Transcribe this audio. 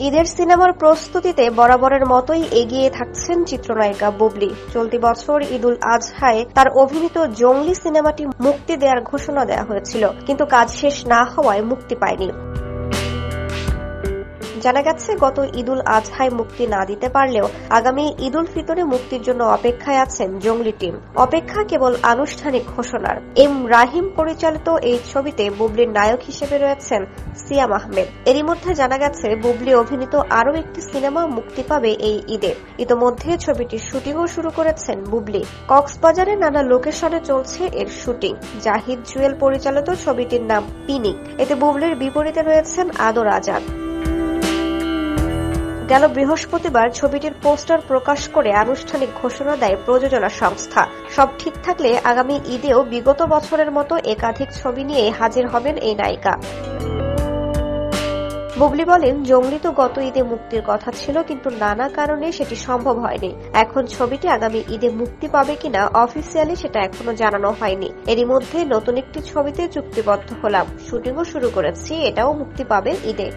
ঈদের সিনেমার প্রস্তুতিতে বরাবরের মতোই এগিয়ে থাকছেন চিত্রনায়িকা বুবলি। চলতি বছর ঈদুল আজহায় তার অভিনীত জঙ্গলি সিনেমাটি মুক্তি দেওয়ার ঘোষণা দেওয়া হয়েছিল, কিন্তু কাজ শেষ না হওয়ায় মুক্তি পায়নি। জানা গেছে, গত ঈদুল আজহায় মুক্তি না দিতে পারলেও আগামী ঈদুল ফিতরে মুক্তির জন্য অপেক্ষায় আছেন জঙ্গলি টিম। অপেক্ষা কেবল আনুষ্ঠানিক ঘোষণার। এম রাহিম পরিচালিত এই ছবিতে বুবলির নায়ক হিসেবে রয়েছেন সিয়াম আহমেদ। এরই মধ্যে জানা গেছে, বুবলি অভিনীত আরও একটি সিনেমা মুক্তি পাবে এই ঈদে। ইতোমধ্যে ছবিটির শুটিংও শুরু করেছেন বুবলি। কক্সবাজারে নানা লোকেশনে চলছে এর শুটিং। জাহিদ জুয়েল পরিচালিত ছবিটির নাম পিনিক। এতে বুবলির বিপরীতে রয়েছেন আদর আজাদ। গেল বৃহস্পতিবার ছবিটির পোস্টার প্রকাশ করে আনুষ্ঠানিক ঘোষণা দেয় প্রযোজনা সংস্থা। সব ঠিক থাকলে আগামী ঈদেও বিগত বছরের মতো একাধিক ছবি নিয়ে হাজির হবেন এই নায়িকা। বুবলি বলেন, জঙ্গলি তো গত ঈদে মুক্তির কথা ছিল, কিন্তু নানা কারণে সেটি সম্ভব হয়নি। এখন ছবিটি আগামী ঈদে মুক্তি পাবে কিনা অফিসিয়ালি সেটা এখনো জানানো হয়নি। এরই মধ্যে নতুন একটি ছবিতে চুক্তিবদ্ধ হলাম, শুটিংও শুরু করেছি, এটাও মুক্তি পাবে ঈদে।